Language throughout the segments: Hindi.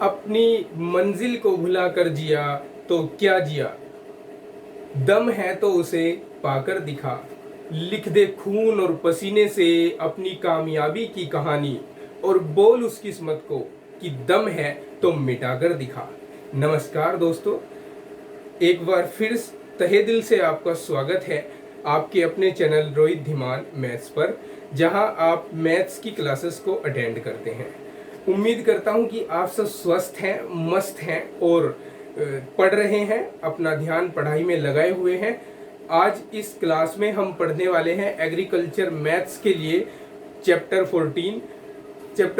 अपनी मंजिल को भुला कर जिया तो क्या जिया, दम है तो उसे पाकर दिखा। लिख दे खून और पसीने से अपनी कामयाबी की कहानी और बोल उस किस्मत को कि दम है तो मिटाकर दिखा। नमस्कार दोस्तों, एक बार फिर तहे दिल से आपका स्वागत है आपके अपने चैनल रोहित धीमान मैथ्स पर, जहां आप मैथ्स की क्लासेस को अटेंड करते हैं। उम्मीद करता हूं कि आप सब स्वस्थ हैं, मस्त हैं और पढ़ रहे हैं, अपना ध्यान पढ़ाई में लगाए हुए हैं। आज इस क्लास में हम पढ़ने वाले हैं एग्रीकल्चर मैथ्स के लिए चैप्टर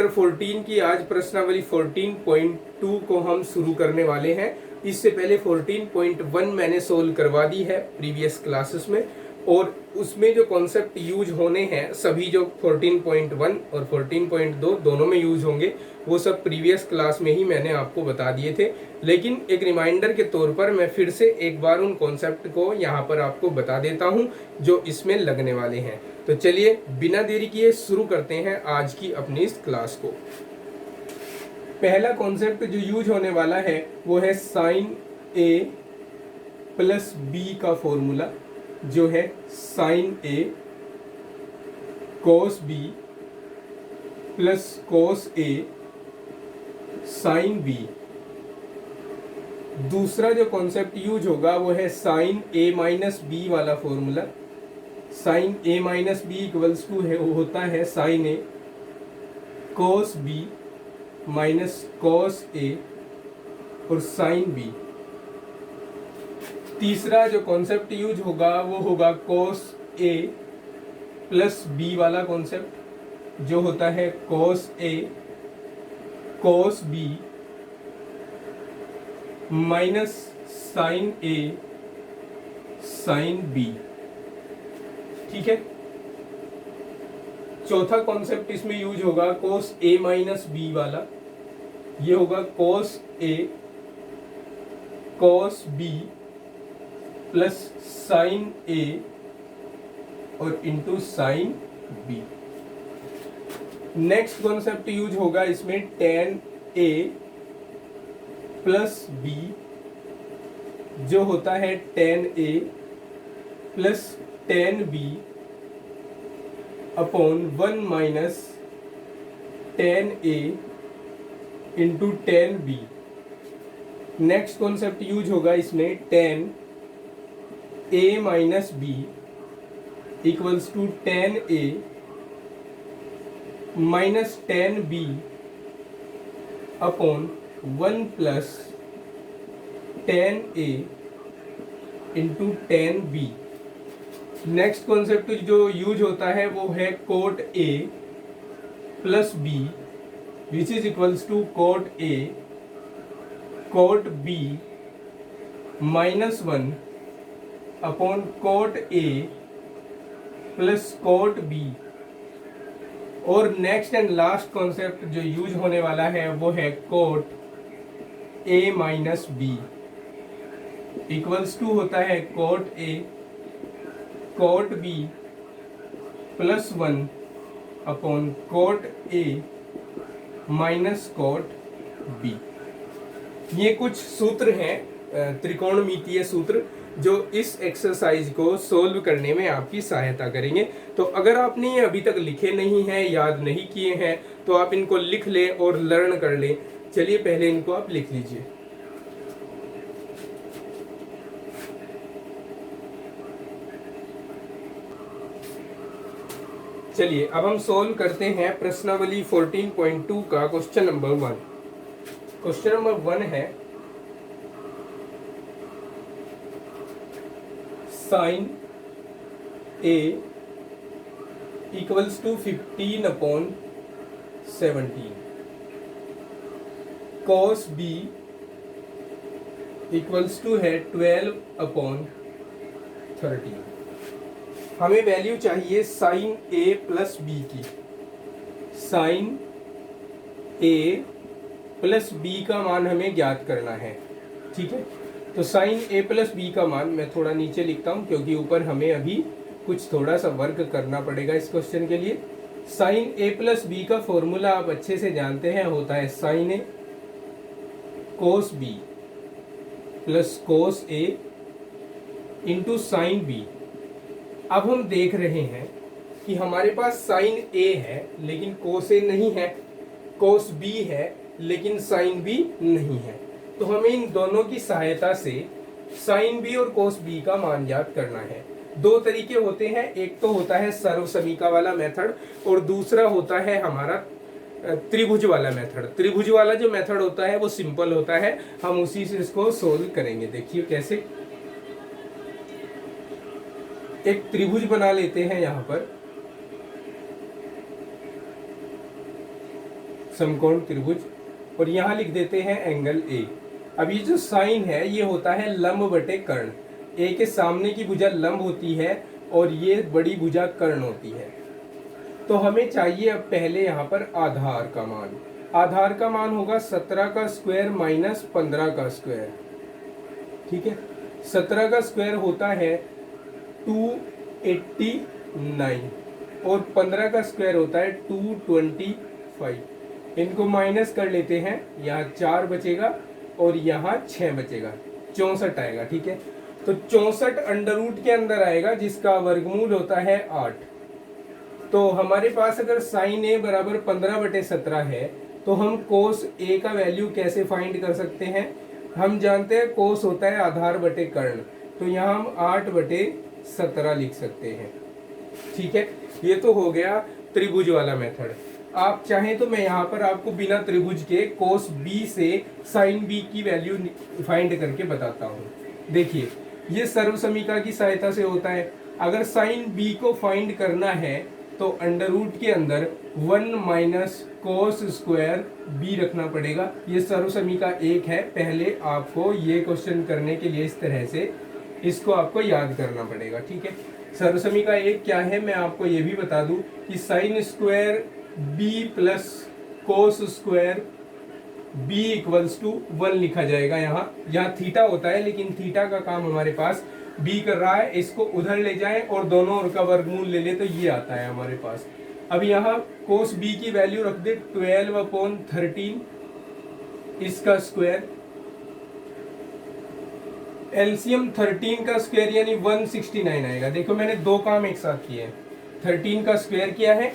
14 की आज प्रश्नावली 14.2 को हम शुरू करने वाले हैं। इससे पहले 14.1 मैंने सोल्व करवा दी है प्रीवियस क्लासेस में, और उसमें जो कॉन्सेप्ट यूज होने हैं सभी जो 14.1 और 14.2 दोनों में यूज होंगे वो सब प्रीवियस क्लास में ही मैंने आपको बता दिए थे। लेकिन एक रिमाइंडर के तौर पर मैं फिर से एक बार उन कॉन्सेप्ट को यहाँ पर आपको बता देता हूँ जो इसमें लगने वाले हैं। तो चलिए बिना देरी किए शुरू करते हैं आज की अपनी इस क्लास को। पहला कॉन्सेप्ट जो यूज होने वाला है वो है साइन ए प्लस बी का फॉर्मूला, जो है sine A cos B plus cos A sine B. दूसरा जो कॉन्सेप्ट यूज होगा वो है साइन ए माइनस बी वाला formula. Sine A minus B equals to है वो होता है sine A cos B minus cos A और साइन बी। तीसरा जो कॉन्सेप्ट यूज होगा वो होगा कोस ए प्लस बी वाला कॉन्सेप्ट, जो होता है कोस A cos B minus sine A sine B. ठीक है। चौथा कॉन्सेप्ट इसमें यूज होगा कोस ए माइनस बी वाला, ये होगा cos A cos B plus sine A और into sine B. Next concept use होगा इसमें टेन ए प्लस बी, जो होता है tan A plus tan B upon 1 minus tan A into tan B. Next concept use होगा इसमें tan A minus B equals to tan A minus tan B upon 1 plus tan A into tan B. Next concept जो यूज होता है वो है cot A plus B which is equals to cot A cot B minus 1 upon cot A plus cot B. और नेक्स्ट एंड लास्ट कॉन्सेप्ट जो यूज होने वाला है वो है cot A minus B equals to होता है cot A cot B plus 1 upon cot A minus cot B. ये कुछ सूत्र हैं, त्रिकोणमितीय सूत्र, जो इस एक्सरसाइज को सोल्व करने में आपकी सहायता करेंगे। तो अगर आपने ये अभी तक लिखे नहीं हैं, याद नहीं किए हैं, तो आप इनको लिख लें और लर्न कर लें। चलिए पहले इनको आप लिख लीजिए। चलिए अब हम सोल्व करते हैं प्रश्नावली 14.2 का क्वेश्चन नंबर 1। क्वेश्चन नंबर 1 है sine A equals to 15 upon 17, cos B equals to है 12 अपॉन 13। हमें वैल्यू चाहिए साइन ए प्लस बी की। साइन ए प्लस बी का मान हमें ज्ञात करना है। ठीक है, तो साइन ए प्लस बी का मान मैं थोड़ा नीचे लिखता हूं क्योंकि ऊपर हमें अभी कुछ थोड़ा सा वर्क करना पड़ेगा इस क्वेश्चन के लिए। साइन ए प्लस बी का फॉर्मूला आप अच्छे से जानते हैं, होता है sine A cos B plus cos A into sine B. अब हम देख रहे हैं कि हमारे पास साइन ए है लेकिन कोस ए नहीं है, कोस बी है लेकिन साइन बी नहीं है। तो हमें इन दोनों की सहायता से साइन बी और कोस बी का मान ज्ञात करना है। दो तरीके होते हैं, एक तो होता है सर्वसमीका वाला मेथड और दूसरा होता है हमारा त्रिभुज वाला मेथड। त्रिभुज वाला जो मेथड होता है वो सिंपल होता है, हम उसी से इसको सोल्व करेंगे। देखिए कैसे, एक त्रिभुज बना लेते हैं यहां पर, समकोण त्रिभुज, और यहां लिख देते हैं एंगल ए। अब ये जो साइन है ये होता है लंब बटे कर्ण। ए के सामने की भुजा लंब होती है और ये बड़ी भुजा कर्ण होती है। तो हमें चाहिए अब पहले यहाँ पर आधार का मान। आधार का मान होगा 17 का स्क्वायर माइनस 15 का स्क्वायर। ठीक है, 17 का स्क्वायर होता है 289 और 15 का स्क्वायर होता है 225। इनको माइनस कर लेते हैं, यहाँ 4 बचेगा और यहाँ 6 बचेगा, 64 आएगा। ठीक है, तो 64 अंडर रूट के अंदर आएगा जिसका वर्गमूल होता है 8। तो हमारे पास अगर साइन ए बराबर 15/17 है तो हम कोस ए का वैल्यू कैसे फाइंड कर सकते हैं? हम जानते हैं कोस होता है आधार बटे कर्ण, तो यहाँ हम 8/17 लिख सकते हैं। ठीक है, ये तो हो गया त्रिभुज वाला मेथड। आप चाहें तो मैं यहाँ पर आपको बिना त्रिभुज के कोस बी से साइन बी की वैल्यू फाइंड करके बताता हूँ। देखिए, ये सर्वसमीका की सहायता से होता है। अगर साइन बी को फाइंड करना है तो अंडर रूट के अंदर 1 माइनस कोस स्क्वायर बी रखना पड़ेगा। ये सर्वसमीका 1 है। पहले आपको ये क्वेश्चन करने के लिए इस तरह से इसको आपको याद करना पड़ेगा। ठीक है, सर्वसमीका 1 क्या है मैं आपको ये भी बता दूं कि sine square B plus cos square B equals to 1 लिखा जाएगा। यहाँ थीटा होता है लेकिन थीटा का काम हमारे पास बी कर रहा है। इसको उधर ले जाएं और दोनों ओर का वर्गमूल ले ले तो ये आता है हमारे पास। अब यहाँ कोस बी की वैल्यू रख दे 12/13 इसका स्क्वायर। एलसीएम 13 का स्क्वायर यानी 169 आएगा। देखो मैंने दो काम एक साथ किए हैं, 13 का स्क्वायर किया है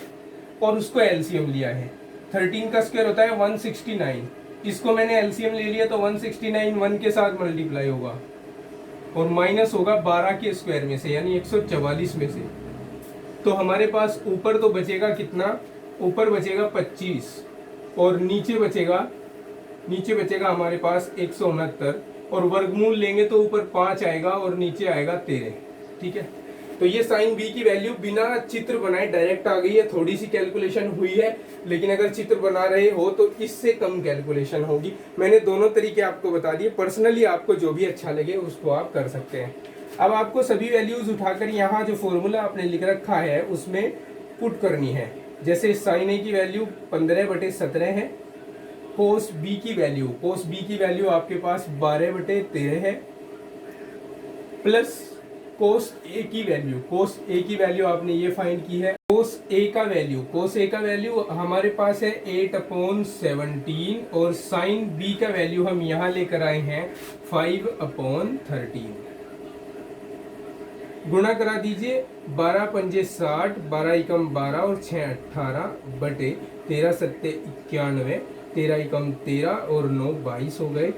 और उसको एलसीएम लिया है। 13 का स्क्वायर होता है 169, इसको मैंने एलसीएम ले लिया तो 169 1 के साथ मल्टीप्लाई होगा और माइनस होगा 12 के स्क्वायर में से यानी 144 में से। तो हमारे पास ऊपर तो बचेगा कितना, ऊपर बचेगा 25 और नीचे बचेगा हमारे पास 169 और वर्गमूल लेंगे तो ऊपर 5 आएगा और नीचे आएगा 13। ठीक है, तो ये साइन बी की वैल्यू बिना चित्र बनाए डायरेक्ट आ गई है। थोड़ी सी कैलकुलेशन हुई है लेकिन अगर चित्र बना रहे हो तो इससे कम कैलकुलेशन होगी। मैंने दोनों तरीके आपको बता दिए, पर्सनली आपको जो भी अच्छा लगे उसको आप कर सकते हैं। अब आपको सभी वैल्यूज उठाकर यहाँ जो फॉर्मूला आपने लिख रखा है उसमें पुट करनी है। जैसे साइन ए की वैल्यू 15/17 है, कोस बी की वैल्यू आपके पास 12/13 है, प्लस कोस ए की वैल्यू आपने ये फाइंड की है। कोस ए का वैल्यू हमारे पास है 8/17 और साइन बी का वैल्यू हम यहाँ लेकर आए हैं 5/13। गुणा करा दीजिए, 12 पंजे 60, 12 एकम 12 और 6 18 बटे 13 सत्ते 91, 13 एकम 13 और 9 22 हो गए,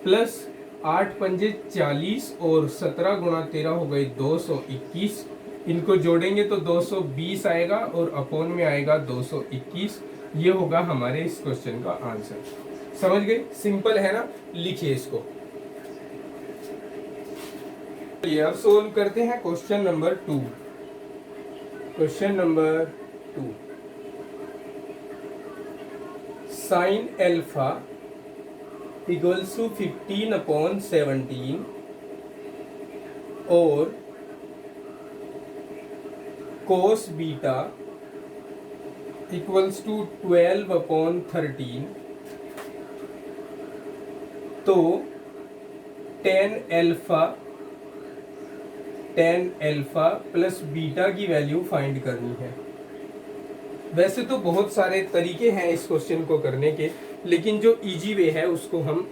प्लस 8 पंजे 40 और 17 गुणा 13 हो गए 221। इनको जोड़ेंगे तो 220 आएगा और अपॉन में आएगा 221। ये होगा हमारे इस क्वेश्चन का आंसर। समझ गए? सिंपल है ना? लिखिए इसको। ये अब सोल्व करते हैं question number 2। Sine alpha equals to 15/17 और कोस बीटा इक्वल्स टू 12/13। तो टेन एल्फा प्लस बीटा की वैल्यू फाइंड करनी है। वैसे तो बहुत सारे तरीके हैं इस क्वेश्चन को करने के, लेकिन जो इजी वे है उसको हम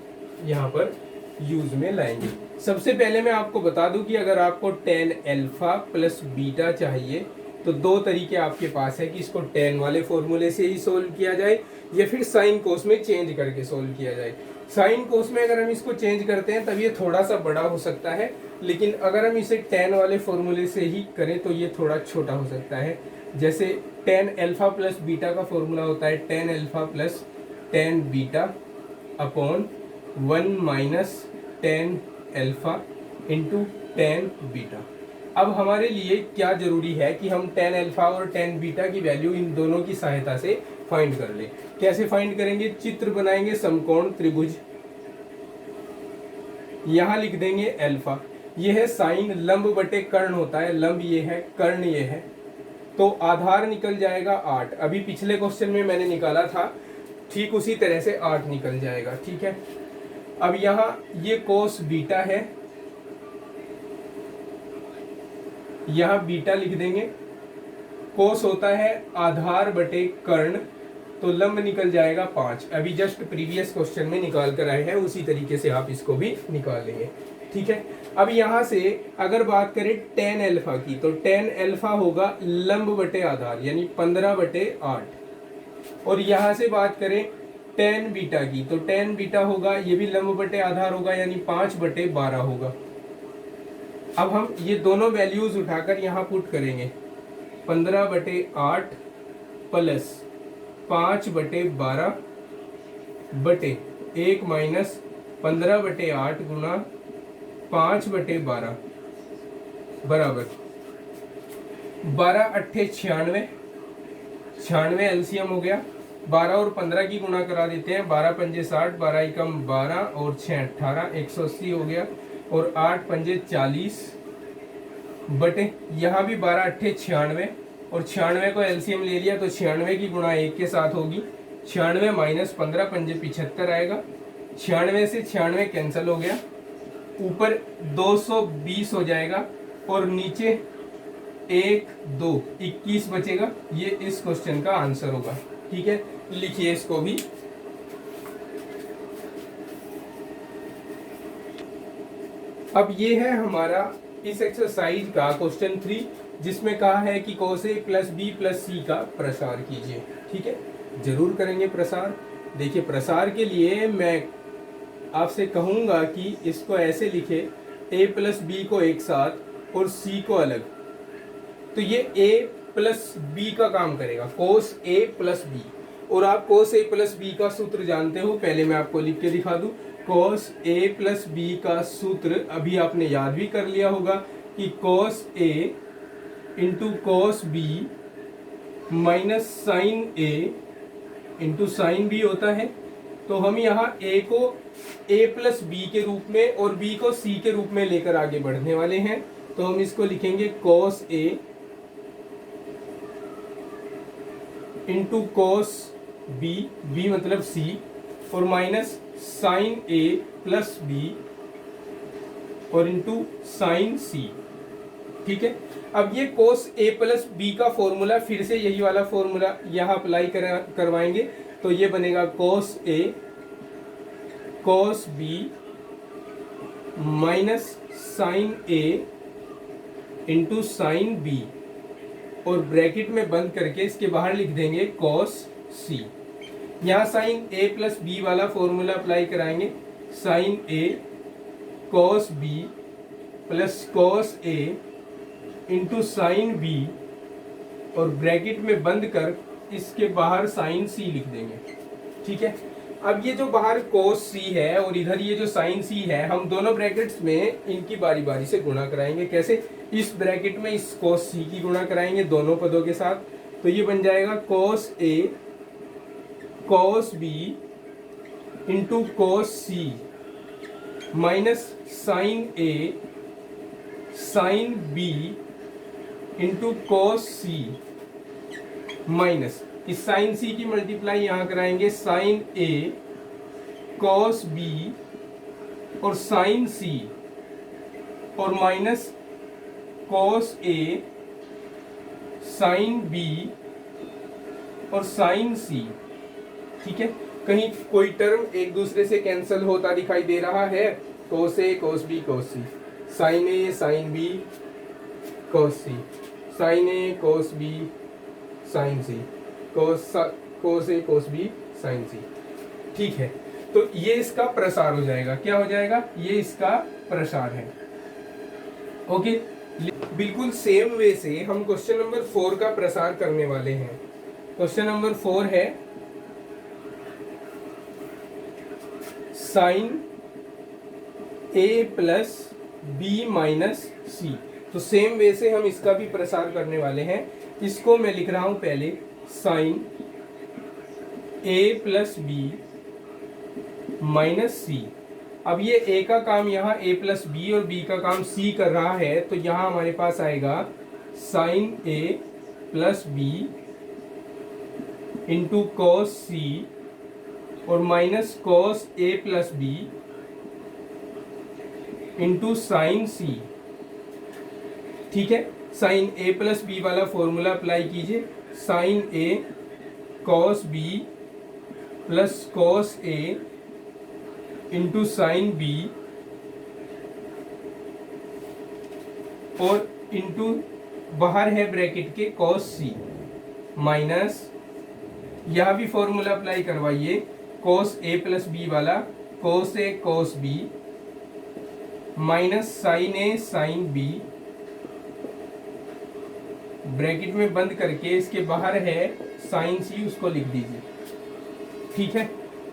यहाँ पर यूज में लाएंगे। सबसे पहले मैं आपको बता दूं कि अगर आपको tan अल्फा प्लस बीटा चाहिए तो दो तरीके आपके पास है कि इसको tan वाले फॉर्मूले से ही सोल्व किया जाए या फिर साइन कोस में चेंज करके सोल्व किया जाए। साइन कोस में अगर हम इसको चेंज करते हैं तब ये थोड़ा सा बड़ा हो सकता है, लेकिन अगर हम इसे tan वाले फॉर्मूले से ही करें तो ये थोड़ा छोटा हो सकता है। जैसे tan अल्फा प्लस बीटा का फॉर्मूला होता है tan alpha plus tan beta upon 1 minus tan alpha into tan beta. अब हमारे लिए क्या जरूरी है कि हम tan अल्फा और tan बीटा की वैल्यू इन दोनों की सहायता से फाइंड कर ले। कैसे फाइंड करेंगे? चित्र बनाएंगे समकोण त्रिभुज, यहां लिख देंगे अल्फा, ये है साइन, लंब बटे कर्ण होता है, लंब ये है, कर्ण ये है, तो आधार निकल जाएगा 8। अभी पिछले क्वेश्चन में मैंने निकाला था, ठीक उसी तरह से 8 निकल जाएगा। ठीक है, अब यहाँ ये कोस बीटा है, यहाँ बीटा लिख देंगे। कोस होता है आधार बटे कर्ण, तो लंब निकल जाएगा 5। अभी जस्ट प्रीवियस क्वेश्चन में निकाल कर आए हैं, उसी तरीके से आप इसको भी निकाल लेंगे। ठीक है, अब यहां से अगर बात करें tan अल्फा की, तो tan अल्फा होगा लंब बटे आधार यानी 15 बटे 8। और यहां से बात करें tan बीटा की, तो tan बीटा होगा, ये भी लंब बटे आधार होगा यानी 5 बटे 12 होगा। अब हम ये दोनों वैल्यूज उठाकर यहाँ पुट करेंगे, 15 बटे 8 प्लस 5 बटे 12 बटे 1 माइनस 15 बटे 8 गुना 5 बटे 12 बराबर 12 अट्ठे 96, 96 एलसीएम हो गया। 12 और 15 की गुणा करा देते हैं, 12 पंजे 60, 12 एकम 12 और 6 18, 180 हो गया। और 8 पंजे 40 बटे, यहाँ भी 12 अट्ठे 96 और 96 को एलसीएम ले लिया तो 96 की गुणा 1 के साथ होगी। 96 माइनस 15 पंजे 75 आएगा। 96 से 96 कैंसिल हो गया, ऊपर 220 हो जाएगा और नीचे 1 2 21 बचेगा। ये इस क्वेश्चन का आंसर होगा। ठीक है, लिखिए इसको भी। अब ये है हमारा इस एक्सरसाइज का क्वेश्चन 3, जिसमें कहा है कि cos A plus B plus C का प्रसार कीजिए। ठीक है, जरूर करेंगे प्रसार। देखिए, प्रसार के लिए मैं आपसे कहूंगा कि इसको ऐसे लिखे, a प्लस बी को एक साथ और c को अलग, तो ये a प्लस बी का काम करेगा, cos A प्लस बी। और आप cos A प्लस बी का सूत्र जानते हो, पहले मैं आपको लिख के दिखा दूं। cos A प्लस बी का सूत्र अभी आपने याद भी कर लिया होगा कि cos A into cos B minus sine A into sine B होता है। तो हम यहाँ A को A प्लस बी के रूप में और B को C के रूप में लेकर आगे बढ़ने वाले हैं। तो हम इसको लिखेंगे cos A into cos B, B मतलब C, और minus sine A plus B और इंटू साइन C। ठीक है, अब ये cos A प्लस बी का फॉर्मूला, फिर से यही वाला फॉर्मूला यहाँ अप्लाई करवाएंगे, तो ये बनेगा cos A cos B minus sine A into sine B, और ब्रैकेट में बंद करके इसके बाहर लिख देंगे cos C। यहाँ साइन A प्लस बी वाला फॉर्मूला अप्लाई कराएंगे, sine A cos B plus cos A into sine B, और ब्रैकेट में बंद कर इसके बाहर साइन C लिख देंगे। ठीक है, अब ये जो बाहर cos C है और इधर ये जो साइन C है, हम दोनों ब्रैकेट्स में इनकी बारी बारी से गुणा कराएंगे। कैसे? इस ब्रैकेट में इस cos C की गुणा कराएंगे दोनों पदों के साथ, तो ये बन जाएगा cos A cos B into cos C minus sine A sign B into cos C minus इस साइन C की मल्टीप्लाई यहाँ कराएंगे, साइन A cos B और साइन C, और minus cos A sign B और साइन सी। ठीक है, कहीं कोई टर्म एक दूसरे से कैंसिल होता दिखाई दे रहा है, कोस A cos B cos C, sign A sine B cos C, sign A cos B sign C, cos A cos B sign C. ठीक है, तो ये इसका प्रसार हो जाएगा। क्या हो जाएगा? ये इसका प्रसार है। ओके, बिल्कुल सेम वे से हम क्वेश्चन नंबर 4 का प्रसार करने वाले हैं। क्वेश्चन नंबर 4 है sine A plus B minus सी। तो सेम वे से हम इसका भी प्रसार करने वाले हैं। इसको मैं लिख रहा हूं पहले sign A plus B minus सी। अब ये ए का काम यहाँ ए प्लस बी और बी का काम सी कर रहा है, तो यहाँ हमारे पास आएगा sign A plus B into cos सी और minus cos A plus B into sine C. ठीक है, साइन ए प्लस बी वाला फॉर्मूला अप्लाई कीजिए। Sign A cos B plus cos A into sine B और इंटू बाहर है ब्रैकेट के कॉस सी माइनस, यह भी फॉर्मूला अप्लाई करवाइए, कॉस ए प्लस बी वाला, cos A cos B minus sine A sine B, bracket में बंद करके इसके बाहर है साइन सी, उसको लिख दीजिए। ठीक है,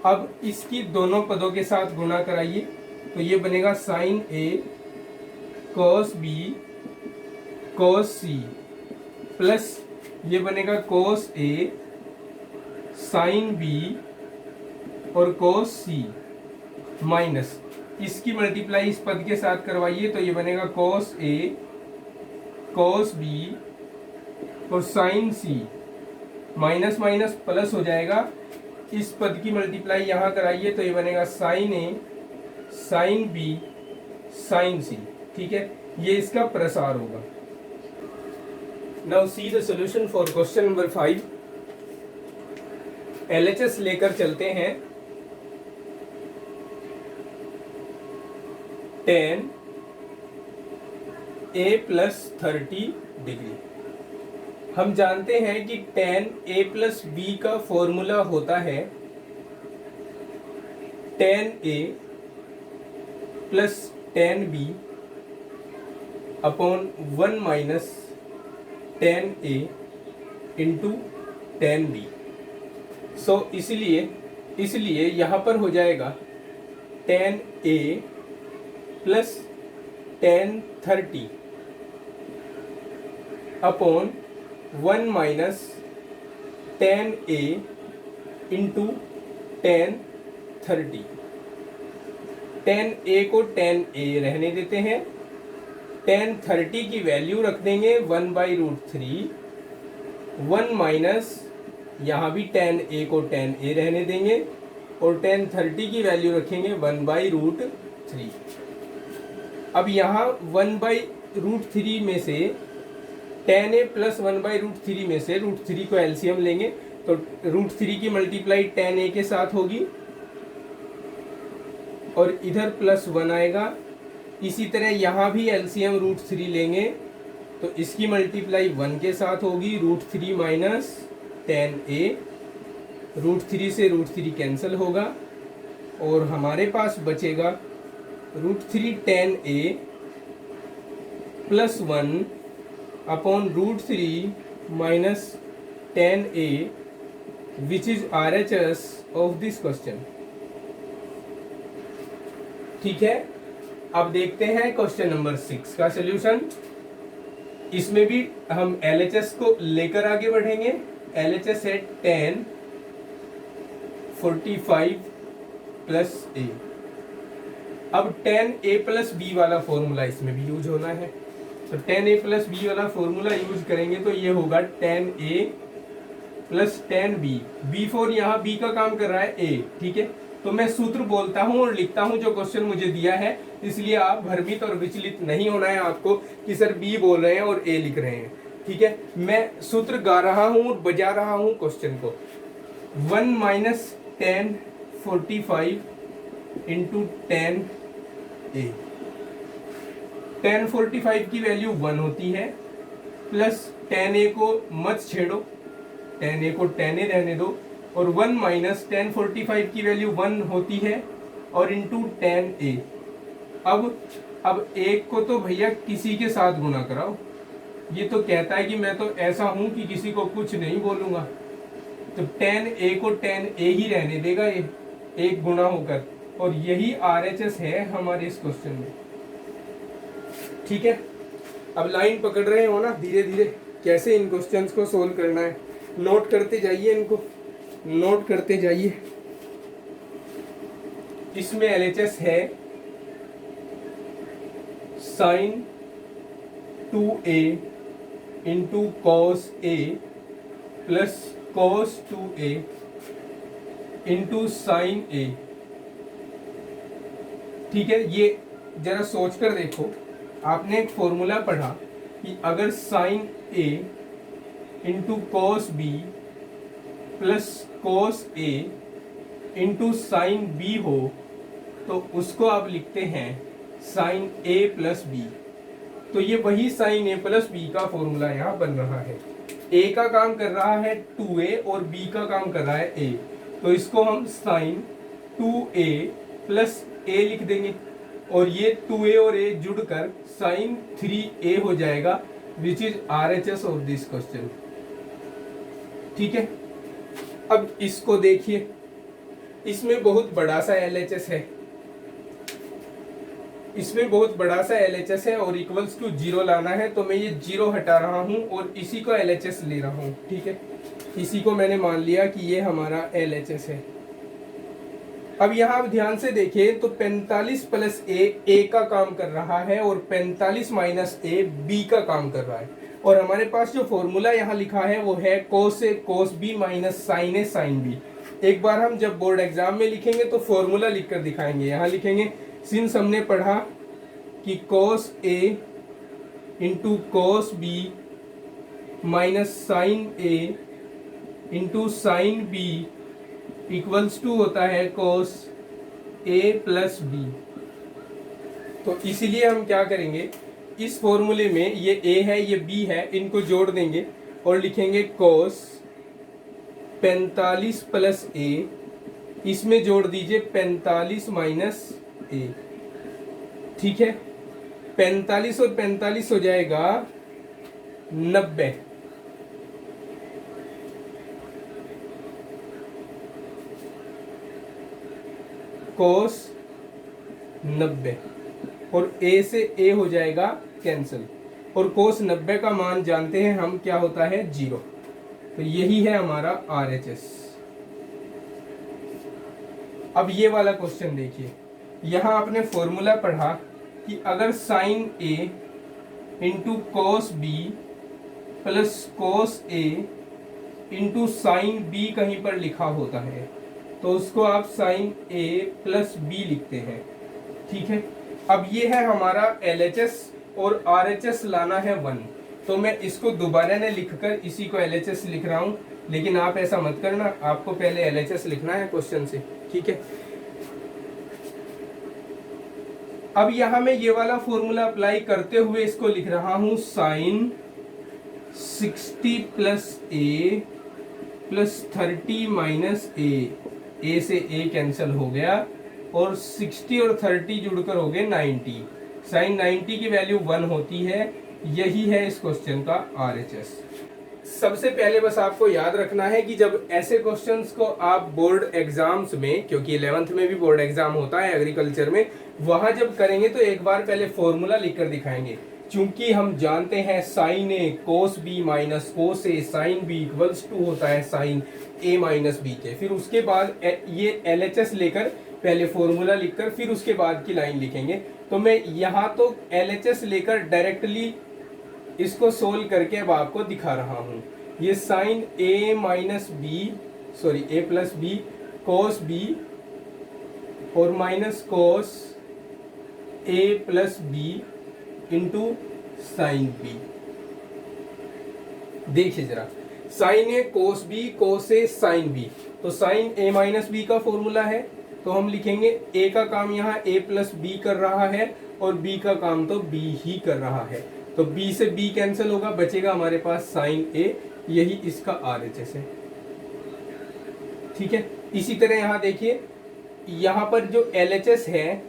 अब इसकी दोनों पदों के साथ गुणा कराइए, तो ये बनेगा sine A cos B cos C plus ये बनेगा कॉस ए साइन बी और कॉस सी माइनस इसकी मल्टीप्लाई इस पद के साथ करवाइए, तो ये बनेगा कॉस ए कॉस बी और sine C, minus minus plus हो जाएगा। इस पद की मल्टीप्लाई यहाँ कराइए, तो ये बनेगा sine A sine B sign C. ठीक है, ये इसका प्रसार होगा। Now see the solution for question number 5। LHS लेकर चलते हैं। tan a plus 30 degree. हम जानते हैं कि tan a प्लस बी का फॉर्मूला होता है tan a plus tan b upon 1 minus tan a into tan b। सो इसलिए यहां पर हो जाएगा tan a plus tan 30 upon 1 minus tan a into tan 30। tan a को tan a रहने देते हैं, tan 30 की वैल्यू रख देंगे 1/√3, 1 माइनस यहाँ भी tan a को tan a रहने देंगे और tan 30 की वैल्यू रखेंगे 1/√3। अब यहाँ 1/√3 में से tan a प्लस 1/√3 में से √3 को एलसीएम लेंगे, तो √3 की मल्टीप्लाई tan a के साथ होगी और इधर प्लस 1 आएगा। इसी तरह यहाँ भी एलसीएम √3 लेंगे, तो इसकी मल्टीप्लाई 1 के साथ होगी, √3 माइनस tan a, √3 से √3 कैंसिल होगा और हमारे पास बचेगा √3 tan a plus 1 upon √3 minus tan a which is RHS of this question. ठीक है, अब देखते हैं क्वेश्चन नंबर 6 का सॉल्यूशन। इसमें भी हम LHS को लेकर आगे बढ़ेंगे। LHS है tan 45 प्लस a। अब tan a प्लस b वाला फॉर्मूला इसमें भी यूज होना है, तो tan a प्लस b वाला फॉर्मूला यूज करेंगे तो ये होगा tan a plus tan b। b4 यहाँ b का काम कर रहा है a। ठीक है, तो मैं सूत्र बोलता हूँ और लिखता हूँ जो क्वेश्चन मुझे दिया है, इसलिए आप भ्रमित और विचलित नहीं होना है आपको कि सर b बोल रहे हैं और a लिख रहे हैं। ठीक है, मैं सूत्र गा रहा हूं और बजा रहा हूं क्वेश्चन को। 1 माइनस 1045 इंटू 10a। 1045 की वैल्यू 1 होती है, प्लस 10a को मत छेड़ो, 10a को 10a रहने दो, और 1 माइनस 1045 की वैल्यू 1 होती है और इंटू 10a। अब एक को तो भैया किसी के साथ गुना कराओ, ये तो कहता है कि मैं तो ऐसा हूं कि किसी को कुछ नहीं बोलूंगा, तो 10a को 10a ही रहने देगा, ये एक गुना होकर, और यही RHS है हमारे इस क्वेश्चन में। ठीक है, अब लाइन पकड़ रहे हो ना धीरे धीरे कैसे इन क्वेश्चंस को सोल्व करना है, नोट करते जाइए, इनको नोट करते जाइए। इसमें LHS है sine 2a into cos a plus cos 2a into sine a। ठीक है, ये जरा सोच कर देखो, आपने एक फॉर्मूला पढ़ा कि अगर sine a into cos b plus cos a into sine b हो तो उसको आप लिखते हैं साइन a प्लस b। तो ये वही साइन a प्लस b का फॉर्मूला यहाँ बन रहा है। a का काम कर रहा है 2a और b का काम कर रहा है a, तो इसको हम साइन 2a प्लस a लिख देंगे, और ये 2a और a जुड़कर साइन 3a हो जाएगा, विच is RHS of this question. ठीक है, अब इसको देखिए, इसमें बहुत बड़ा सा LHS है, इसमें बहुत बड़ा सा LHS है और इक्वल्स टू 0 लाना है, तो मैं ये 0 हटा रहा हूं और इसी को LHS ले रहा हूं। ठीक है, इसी को मैंने मान लिया कि ये हमारा LHS है। अब यहाँ आप ध्यान से देखिए तो 45 प्लस a का काम कर रहा है और 45 माइनस a b का काम कर रहा है, और हमारे पास जो फॉर्मूला यहाँ लिखा है वो है cos a cos b minus sin a sin b। एक बार हम जब बोर्ड एग्जाम में लिखेंगे तो फॉर्मूला लिखकर दिखाएंगे। यहाँ लिखेंगे, सिंस हमने पढ़ा कि cos a into cos b minus sin a into sin b equals to होता है cos a प्लस b। तो इसीलिए हम क्या करेंगे, इस फॉर्मूले में ये a है ये b है, इनको जोड़ देंगे और लिखेंगे cos 45 प्लस a, इसमें जोड़ दीजिए 45 माइनस a। ठीक है, 45 और 45 हो जाएगा 90, कोस 90, और a से a हो जाएगा कैंसिल, और कोस 90 का मान जानते हैं हम क्या होता है 0। तो यही है हमारा RHS। अब ये वाला क्वेश्चन देखिए, यहाँ आपने फॉर्मूला पढ़ा कि अगर sine a into cos b plus cos a into sine b कहीं पर लिखा होता है तो उसको आप साइन a प्लस b लिखते हैं। ठीक है, अब ये है हमारा LHS और RHS लाना है 1, तो मैं इसको दोबारा ने लिखकर इसी को LHS लिख रहा हूं, लेकिन आप ऐसा मत करना, आपको पहले LHS लिखना है क्वेश्चन से। ठीक है, अब यहां मैं ये वाला फॉर्मूला अप्लाई करते हुए इसको लिख रहा हूं sine 60 plus a plus 30 minus a से a कैंसिल हो गया और 60 और 30 जुड़कर हो गए 90। साइन 90 की वैल्यू 1 होती है, यही है इस क्वेश्चन का RHS। सबसे पहले बस आपको याद रखना है कि जब ऐसे क्वेश्चंस को आप बोर्ड एग्जाम्स में, क्योंकि 11th में भी बोर्ड एग्जाम होता है एग्रीकल्चर में, वहां जब करेंगे तो एक बार पहले फॉर्मूला लिखकर दिखाएंगे, क्योंकि हम जानते हैं sine a cos b minus cos a sign b equals to होता है साइन a माइनस b के। फिर उसके बाद ये LHS लेकर पहले फॉर्मूला लिखकर फिर उसके बाद की लाइन लिखेंगे। तो मैं यहाँ तो LHS लेकर डायरेक्टली इसको सोल्व करके अब आपको दिखा रहा हूँ। ये sine a minus b sorry a plus b cos b और minus cos a plus b into sine b। देखिए जरा, sine A cos B, cos A sine B, तो साइन ए माइनस बी का फॉर्मूला है, तो हम लिखेंगे ए का काम यहाँ ए प्लस बी कर रहा है और बी का काम तो बी ही कर रहा है, तो बी से बी कैंसिल होगा, बचेगा हमारे पास साइन ए, यही इसका RHS है। ठीक है, इसी तरह यहाँ देखिए, यहाँ पर जो LHS है,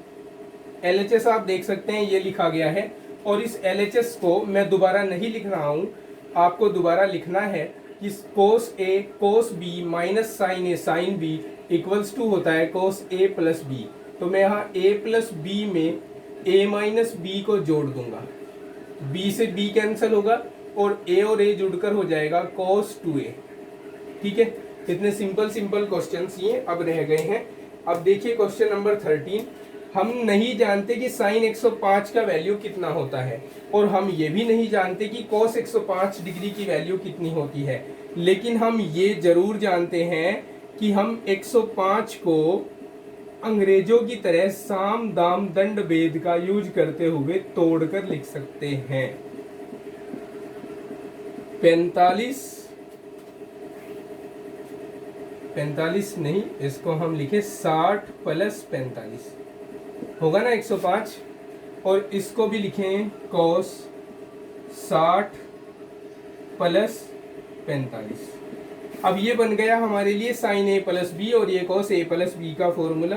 LHS आप देख सकते हैं ये लिखा गया है, और इस LHS को मैं दोबारा नहीं लिख रहा हूँ, आपको दोबारा लिखना है कि cos A cos B minus sine A sine B equals to होता है कोस ए प्लस बी। तो मैं यहाँ ए प्लस बी में ए माइनस बी को जोड़ दूंगा, बी से बी कैंसिल होगा और ए जुड़कर हो जाएगा कोस 2a। ठीक है, इतने सिंपल सिंपल क्वेश्चंस ये अब रह गए हैं। अब देखिए क्वेश्चन नंबर 13, हम नहीं जानते कि साइन 105 का वैल्यू कितना होता है, और हम ये भी नहीं जानते कि cos 105 डिग्री की वैल्यू कितनी होती है, लेकिन हम ये जरूर जानते हैं कि हम 105 को अंग्रेजों की तरह साम दाम दंड भेद का यूज करते हुए तोड़कर लिख सकते हैं। 45 नहीं, इसको हम लिखे 60 प्लस 45 होगा ना 105, और इसको भी लिखें cos 60 प्लस 45। अब ये बन गया हमारे लिए साइन ए प्लस बी और ये cos ए प्लस बी का फॉर्मूला।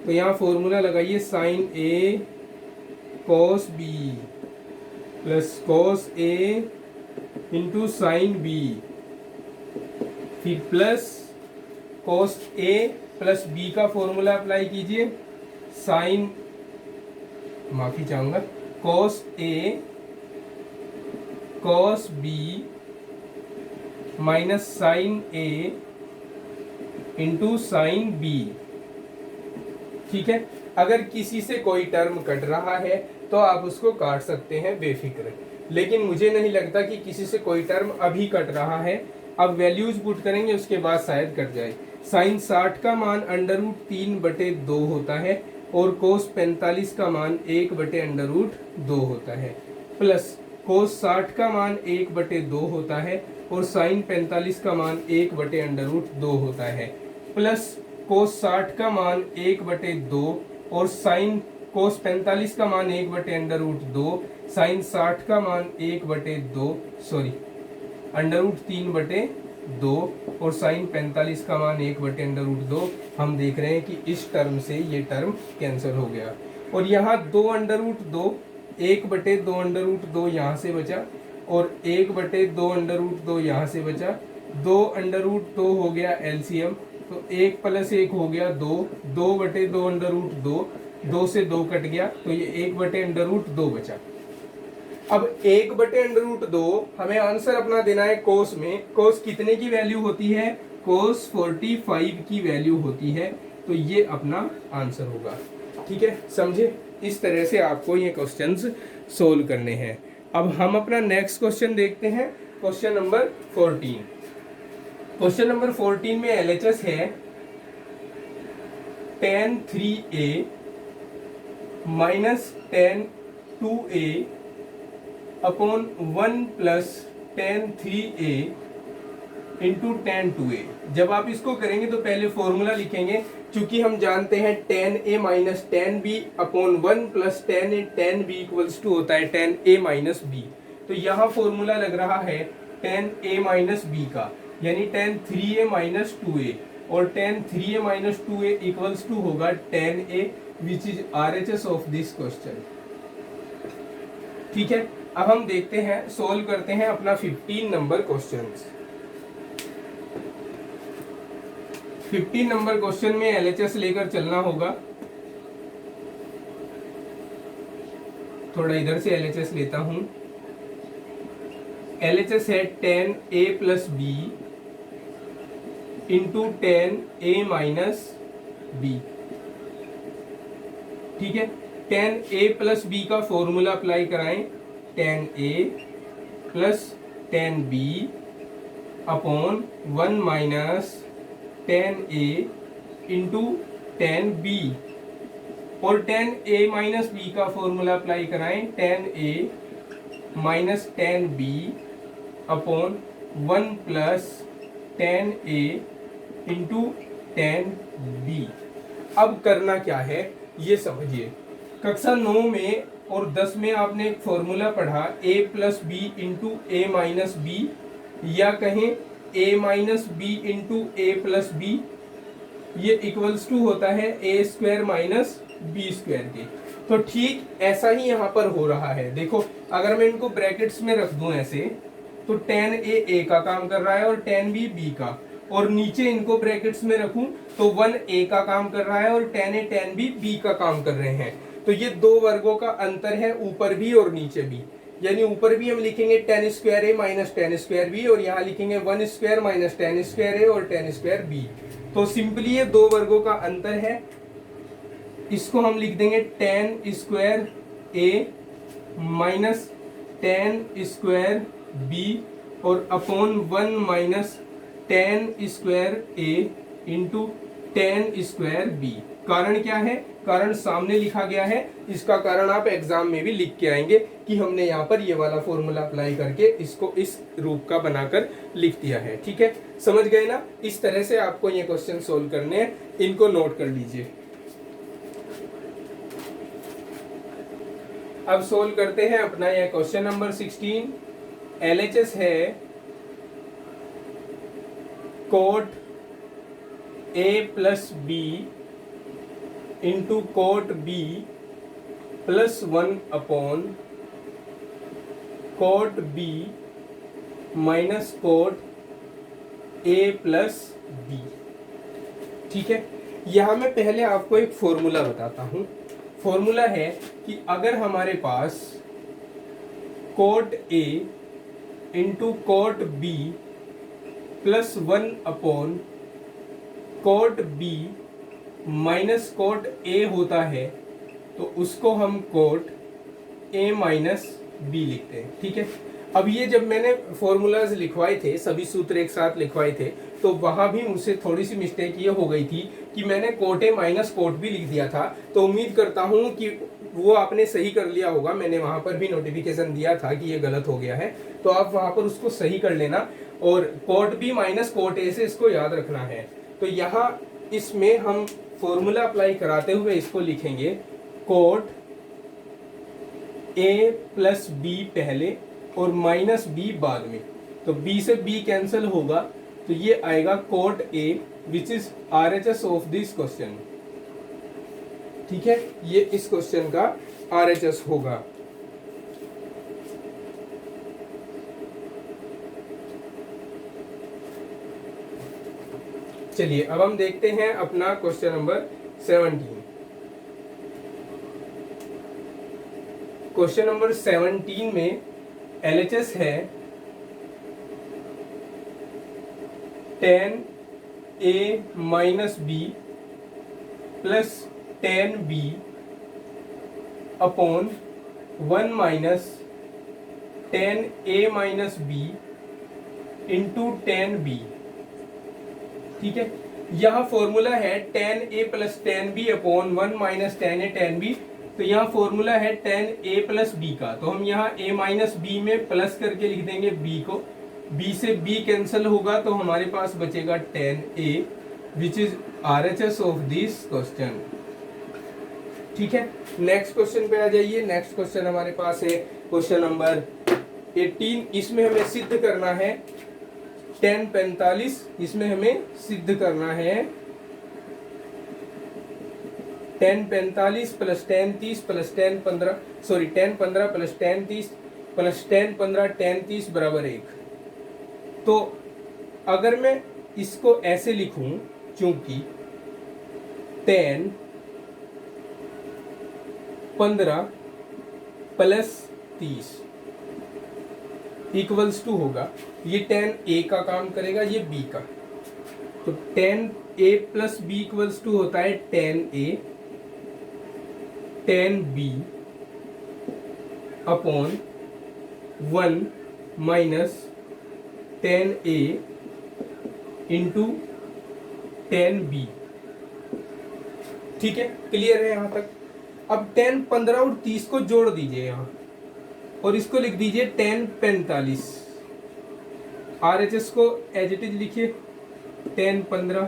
तो यहाँ फॉर्मूला लगाइए, साइन ए cos बी प्लस cos ए इंटू साइन बी, फिर प्लस cos ए प्लस बी का फॉर्मूला अप्लाई कीजिए, साइन माफी चाहूंगा cos ए cos बी माइनस साइन ए इंटू साइन बी। ठीक है, अगर किसी से कोई टर्म कट रहा है तो आप उसको काट सकते हैं बेफिक्र, लेकिन मुझे नहीं लगता कि किसी से कोई टर्म अभी कट रहा है। अब वैल्यूज पुट करेंगे उसके बाद शायद कट जाए। साइन 60 का मान √3/2 होता है और कोस 45 का मान 1/√2 होता है, प्लस कोस 60 का मान 1/2 होता है और साइन 45 का मान 1/√2 होता है, प्लस कोस 60 का मान 1/2 और साइन कोस 45 का मान 1/√2, साइन 60 का मान 1/2 सॉरी √3/2 और साइन 45 का मान 1/√2। हम देख रहे हैं कि इस टर्म से ये टर्म कैंसिल हो गया, और यहाँ 2/2 1/2 यहाँ से बचा और 1/2 यहाँ से बचा, 2/2 हो गया LCM, तो 1 + 1 हो गया 2, 2/2 2 से 2 कट गया, तो ये 1/2 बचा। अब 1/2 हमें आंसर अपना देना है कोस में। कोस कितने की वैल्यू होती है? कोस 45 की वैल्यू होती है, तो ये अपना आंसर होगा। ठीक है, समझे? इस तरह से आपको ये क्वेश्चंस सोल्व करने हैं। अब हम अपना नेक्स्ट क्वेश्चन देखते हैं, क्वेश्चन नंबर 14। क्वेश्चन नंबर 14 में LHS है tan 3a minus tan 2a upon 1 plus tan 3a into tan 2a। जब आप इसको करेंगे तो पहले फॉर्मूला लिखेंगे, चूंकि हम जानते हैं tan a minus tan b upon 1 plus tan a tan b equals to होता है tan a माइनस b। तो यहाँ फॉर्मूला लग रहा है tan a माइनस b का, यानी tan 3a माइनस 2a, और tan 3a minus 2a equals to होगा tan a, which is RHS of this question. ठीक है, अब हम देखते हैं, सोल्व करते हैं अपना 15 नंबर क्वेश्चन। 15 नंबर क्वेश्चन में LHS लेकर चलना होगा। थोड़ा इधर से LHS लेता हूं। LHS है tan a plus B into tan a minus B. ठीक है, tan a प्लस बी का फॉर्मूला अप्लाई कराएं, tan a plus tan b upon 1 minus tan a into tan b, और tan a माइनस b का फॉर्मूला अप्लाई कराएं, tan a minus tan b upon 1 plus 10a into 10b। अब करना क्या है ये समझिए। कक्षा 9 में और 10 में आपने एक फॉर्मूला पढ़ा a plus B into A minus B, या कहें a minus B into A plus B, ये इक्वल्स टू होता है A square minus B square के। तो ठीक ऐसा ही यहाँ पर हो रहा है। देखो अगर मैं इनको ब्रैकेट्स में रख दूं ऐसे, तो 10a का काम कर रहा है और 10b b का, और नीचे इनको ब्रैकेट्स में रखूं तो 1a का काम कर रहा है और 10a 10b b का काम कर रहे हैं। तो ये दो वर्गों का अंतर है, ऊपर भी और नीचे भी। यानी ऊपर भी हम लिखेंगे 10 स्क्वायर ए माइनस 10 स्क्वायर बी, और यहाँ लिखेंगे 1 स्क्वायर माइनस 10 स्क्वायर ए और 10 स्क्वायर बी। तो सिंपली ये दो वर्गों का अंतर है, इसको हम लिख देंगे 10 स्क्वायर ए माइनस 10 स्क्वायर बी और अपॉन 1 माइनस 10 स्क्वायर ए इंटू 10 स्क्वायर बी। कारण क्या है? कारण सामने लिखा गया है, इसका कारण आप एग्जाम में भी लिख के आएंगे कि हमने यहाँ पर ये वाला फॉर्मूला अप्लाई करके इसको इस रूप का बनाकर लिख दिया है। ठीक है, समझ गए ना? इस तरह से आपको ये क्वेश्चन सोल्व करने हैं, इनको नोट कर लीजिए। अब सोल्व करते हैं अपना यह क्वेश्चन नंबर 16। एलएचएस है cot A plus B into cot B plus 1 upon cot B minus cot A plus B. ठीक है, यहां मैं पहले आपको एक फॉर्मूला बताता हूं। फॉर्मूला है कि अगर हमारे पास cot A into cot B plus 1 upon cot B minus cot A होता है, तो उसको हम कोट ए माइनस बी लिखते हैं। ठीक है, अब ये जब मैंने फॉर्मूलाज लिखवाए थे, सभी सूत्र एक साथ लिखवाए थे, तो वहां भी मुझसे थोड़ी सी मिस्टेक ये हो गई थी कि मैंने cot A minus cot B लिख दिया था। तो उम्मीद करता हूं कि वो आपने सही कर लिया होगा। मैंने वहां पर भी नोटिफिकेशन दिया था कि ये गलत हो गया है, तो आप वहां पर उसको सही कर लेना, और cot B minus cot A से इसको याद रखना है। तो यहाँ इसमें हम फॉर्मूला अप्लाई कराते हुए इसको लिखेंगे कोट ए प्लस बी पहले और माइनस बी बाद में। तो बी से बी कैंसिल होगा, तो ये आएगा cot A which is RHS of this question. ठीक है, ये इस क्वेश्चन का आरएचएस होगा। चलिए अब हम देखते हैं अपना क्वेश्चन नंबर 17। क्वेश्चन नंबर 17 में एलएचएस है 10a minus b plus 10b upon 1 minus 10a minus B into 10b। ठीक है, यहाँ फॉर्मूला है 10a plus 10b upon 1 minus 10a 10b। तो यहाँ फॉर्मूला है 10a प्लस b का, तो हम यहाँ a माइनस b में प्लस करके लिख देंगे b को। b से b कैंसिल होगा, तो हमारे पास बचेगा 10a which is RHS of this question. ठीक है, नेक्स्ट क्वेश्चन पे आ जाइए। नेक्स्ट क्वेश्चन हमारे पास है क्वेश्चन नंबर 18। इसमें हमें सिद्ध करना है 1045, इसमें हमें सिद्ध करना है 1045 plus 1030 plus 1015 sorry 1015 plus 1030 plus 1015 1030 बराबर 1। तो अगर मैं इसको ऐसे लिखूं, चूंकि 10 15 प्लस 30 इक्वल्स टू होगा, ये 10a का काम करेगा, ये b का। तो 10a plus b equals to होता है 10a 10b upon 1 minus 10a into 10b। ठीक है, क्लियर है यहां तक? अब 10 15 और 30 को जोड़ दीजिए यहां, और इसको लिख दीजिए 1045। RHS को एज इट इज लिखिए 10 15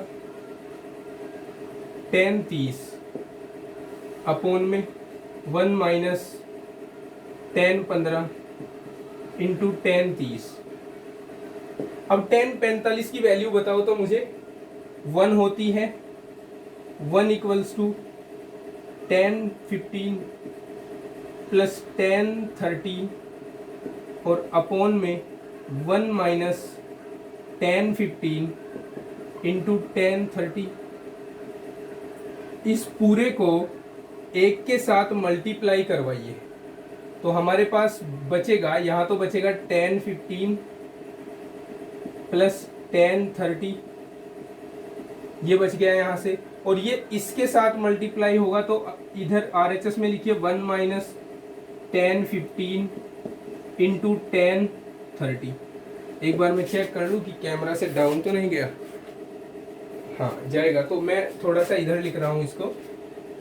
10 30 अपोन में 1 माइनस 10 15 इंटू 10 30। अब 10 45 की वैल्यू बताओ तो मुझे 1 होती है 1 इक्वल्स टू 10 15 प्लस 10 30 और अपोन में 1 माइनस 10 15 इंटू 10 30। इस पूरे को एक के साथ मल्टीप्लाई करवाइए तो हमारे पास बचेगा, यहाँ तो बचेगा 10 15 प्लस 10 30, ये बच गया यहाँ से। और ये इसके साथ मल्टीप्लाई होगा तो इधर RHS में लिखिए 1 माइनस 10 15 इंटू 10 30। एक बार मैं चेक कर लूँ कि कैमरा से डाउन तो नहीं गया। हाँ जाएगा, तो मैं थोड़ा सा इधर लिख रहा हूँ इसको,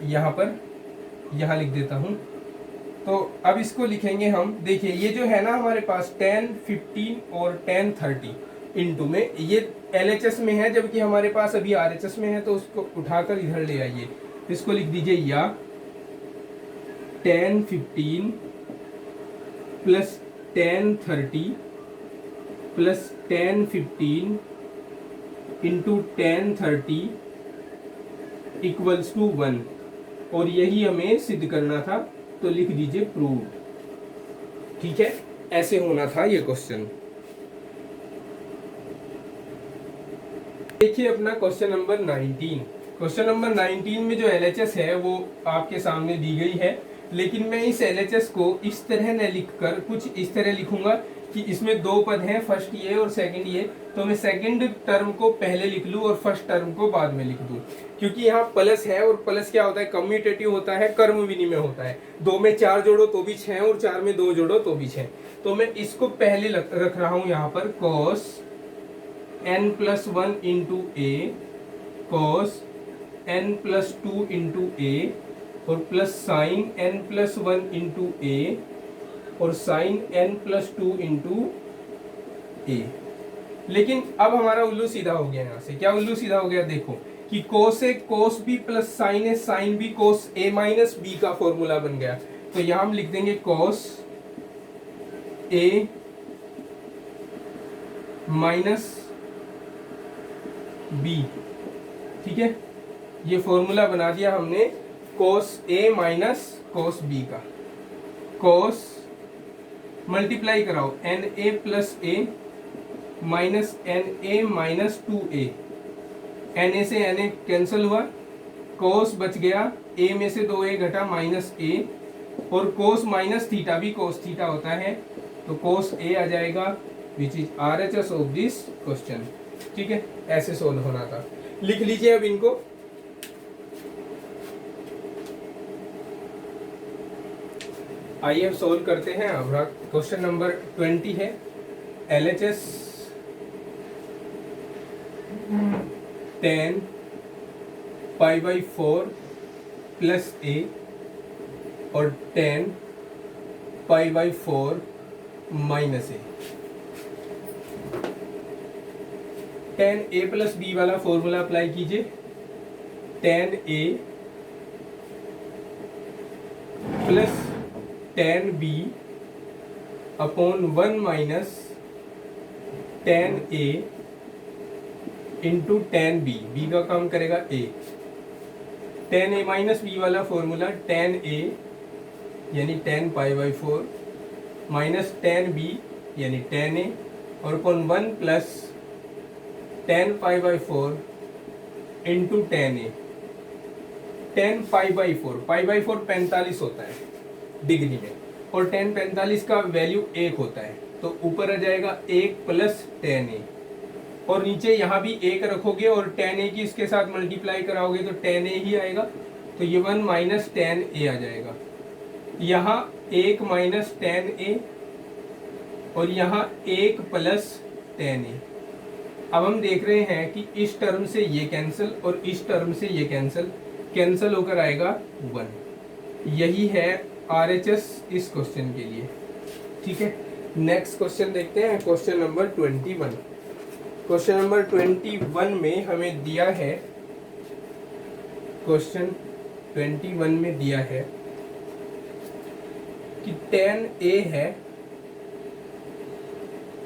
यहाँ पर यहाँ लिख देता हूँ। तो अब इसको लिखेंगे हम, देखिए ये जो है ना हमारे पास 10 15 और 10 30 इंटू में ये LHS में है जबकि हमारे पास अभी RHS में है, तो उसको उठाकर इधर ले आइए। इसको लिख दीजिए या 10 15 plus 10 30 plus 10 15 into 10 30 equals to 1। और यही हमें सिद्ध करना था, तो लिख दीजिए प्रूव्ड। ठीक है, ऐसे होना था ये क्वेश्चन। देखिए अपना क्वेश्चन नंबर 19। क्वेश्चन नंबर 19 में जो LHS है वो आपके सामने दी गई है, लेकिन मैं इस LHS को इस तरह न लिखकर कुछ इस तरह लिखूंगा कि इसमें दो पद हैं, फर्स्ट ये और सेकंड ये, तो मैं सेकंड टर्म को पहले लिख लूं और फर्स्ट टर्म को बाद में लिख दूं। क्योंकि यहाँ प्लस है और प्लस क्या होता है, कम्यूटेटिव होता है, कर्म विनिमय होता है। 2 में 4 जोड़ो तो भी 6 और 4 में 2 जोड़ो तो भी 6। तो मैं इसको पहले रख रहा हूं यहाँ पर cos n+1 इंटू ए, cos n+2 इंटू ए और प्लस साइन n+1 इंटू ए और साइन n+2 इंटू ए। लेकिन अब हमारा उल्लू सीधा हो गया। यहाँ से क्या उल्लू सीधा हो गया, देखो कि कोस है कोस बी प्लस साइन है साइन बी कोस ए माइनस बी का फॉर्मूला बन गया। तो यहाँ हम लिख देंगे कोस ए माइनस बी। ठीक है, ये फॉर्मूला बना दिया हमने कोस ए माइनस कोस बी का। कोस मल्टीप्लाई कराओ n a plus a minus n a minus 2a। N a से एन ए कैंसिल हुआ, कोस बच गया, ए में से 2a घटा माइनस ए, और कोस माइनस थीटा भी कोस थीटा होता है, तो कोस ए आ जाएगा विच is RHS of this question. ठीक है, ऐसे सोल्व होना था। लिख लीजिए अब इनको। आइए अब सोल्व करते हैं। अब क्वेश्चन नंबर 20 है। LHS 10 π/4 प्लस a और 10 π/4 minus a। 10a plus b वाला फॉर्मूला अप्लाई कीजिए। 10a plus 10b upon 1 minus 10a into 10b। b का काम करेगा a। 10a माइनस b वाला फॉर्मूला 10a यानी 10 π/4 माइनस 10b यानी 10a और अपॉन 1 प्लस 10 π/4 इंटू 10a। 10 π/4 π/4 45 होता है डिग्री में, और 10 45 का वैल्यू 1 होता है, तो ऊपर आ जाएगा 1 प्लस 10a, और नीचे यहाँ भी 1 रखोगे और 10a की इसके साथ मल्टीप्लाई कराओगे तो 10a ही आएगा, तो ये 1 माइनस 10a आ जाएगा। यहाँ 1 माइनस 10a और यहाँ 1 प्लस 10a। अब हम देख रहे हैं कि इस टर्म से ये कैंसिल और इस टर्म से ये कैंसिल होकर आएगा 1। यही है RHS इस क्वेश्चन के लिए। ठीक है, नेक्स्ट क्वेश्चन देखते हैं, क्वेश्चन नंबर 21। क्वेश्चन नंबर 21 में हमें दिया है, क्वेश्चन 21 में दिया है कि tan a है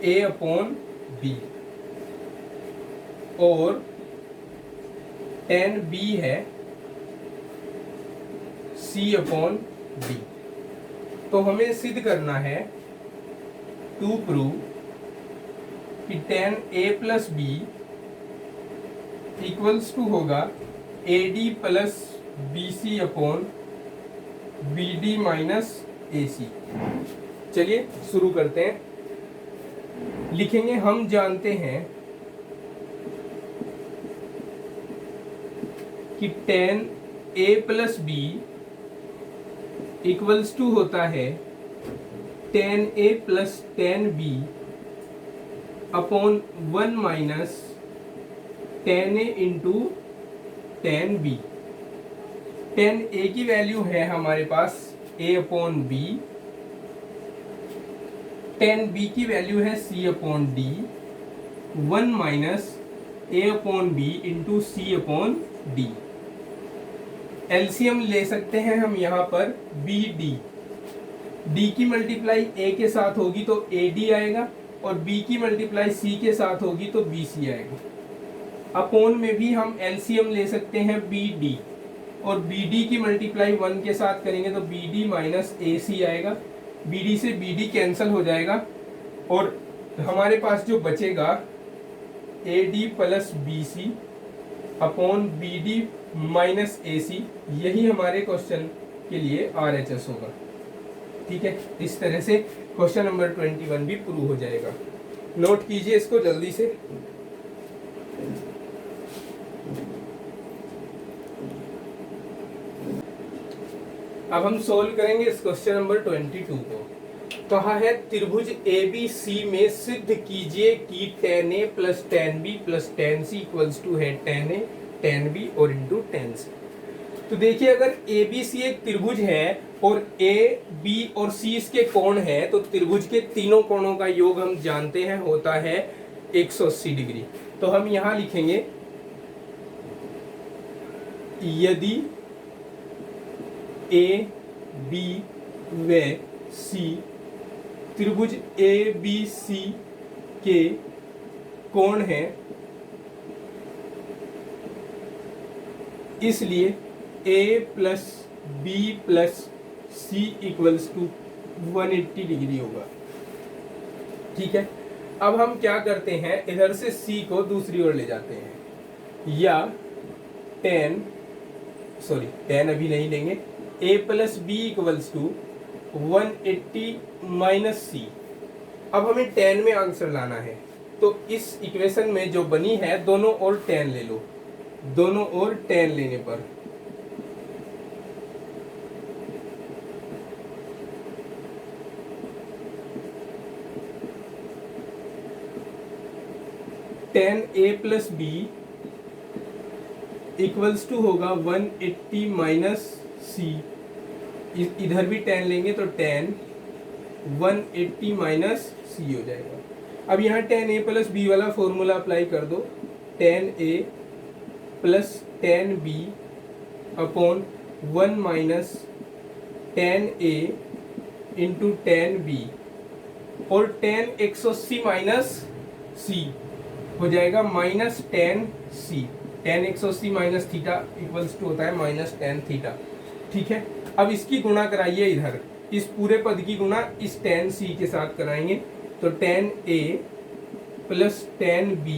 a अपॉन b और tan b है c अपॉन d। तो हमें सिद्ध करना है, टू प्रूव कि tan a plus b equals to होगा AD plus BC upon BD minus AC। चलिए शुरू करते हैं। लिखेंगे, हम जानते हैं कि tan A plus b equals to होता है tan A plus tan B upon 1 minus tan A into tan B। tan A की वैल्यू है हमारे पास A upon B, tan B की वैल्यू है C upon D, 1 minus A upon B into C upon D। LCM ले सकते हैं हम यहाँ पर BD। D की मल्टीप्लाई A के साथ होगी तो AD आएगा और B की मल्टीप्लाई C के साथ होगी तो BC आएगा। अपॉन में भी हम एलसीएम ले सकते हैं BD और BD की मल्टीप्लाई 1 के साथ करेंगे तो BD माइनस AC आएगा। BD से BD कैंसिल हो जाएगा और हमारे पास जो बचेगा AD plus BC upon BD minus AC, यही हमारे क्वेश्चन के लिए RHS होगा। ठीक है, इस तरह से क्वेश्चन नंबर 21 भी प्रूव हो जाएगा। नोट कीजिए इसको जल्दी से। अब हम सोल्व करेंगे इस क्वेश्चन नंबर 22 को। कहा है त्रिभुज ABC में सिद्ध कीजिए कि tan A plus tan B plus tan C equals to है tan A tan B और इंटू tan C। तो देखिए, अगर ABC एक त्रिभुज है और A B और C इसके कोण है तो त्रिभुज के तीनों कोणों का योग हम जानते हैं होता है 180 डिग्री। तो हम यहां लिखेंगे, यदि A B व C त्रिभुज ABC के कोण हैं, इसलिए A plus B plus C equals to 180 degree होगा। ठीक है, अब हम क्या करते हैं, इधर से C को दूसरी ओर ले जाते हैं, या tan अभी नहीं लेंगे, A plus b equals to 180 minus C। अब हमें tan में आंसर लाना है, तो इस इक्वेशन में जो बनी है दोनों ओर tan ले लो। दोनों ओर tan लेने पर tan A plus b equals to होगा 180 माइनस C। इधर भी tan लेंगे तो tan 180 माइनस C हो जाएगा। अब यहाँ tan A प्लस बी वाला फॉर्मूला अप्लाई कर दो, tan A plus tan B upon 1 minus tan A into tan B और tan 180 माइनस C हो जाएगा minus tan C। tan 180 minus theta equals to होता है माइनस tan थीटा। ठीक है, अब इसकी गुणा कराइए, इधर इस पूरे पद की गुणा इस tan C के साथ कराएंगे तो tan A plus tan B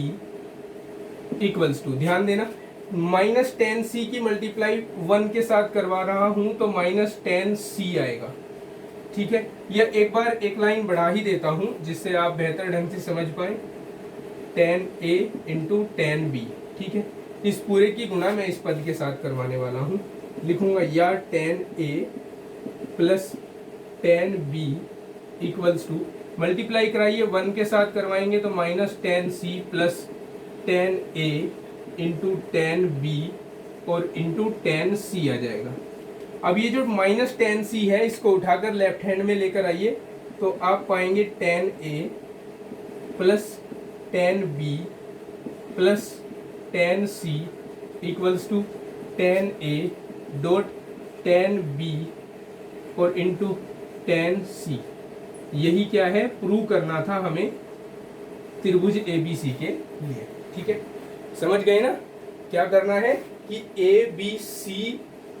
equals to, ध्यान देना माइनस tan C की मल्टीप्लाई 1 के साथ करवा रहा हूं तो माइनस tan C आएगा। ठीक है, यह एक बार एक लाइन बढ़ा ही देता हूं जिससे आप बेहतर ढंग से समझ पाए, tan A into tan B। ठीक है, इस पूरे की गुणा मैं इस पद के साथ करवाने वाला हूं, लिखूंगा या tan A plus tan B equals to, multiply कराइए 1 के साथ करवाएंगे तो minus tan C plus tan A into tan B और इंटू tan C आ जाएगा। अब ये जो माइनस tan C है इसको उठाकर लेफ्ट हैंड में लेकर आइए तो आप पाएंगे tan A plus tan B plus tan C equals to tan A dot tan B और इंटू tan C। यही क्या है, प्रूव करना था हमें त्रिभुज ABC के लिए। ठीक है, समझ गए ना क्या करना है कि ABC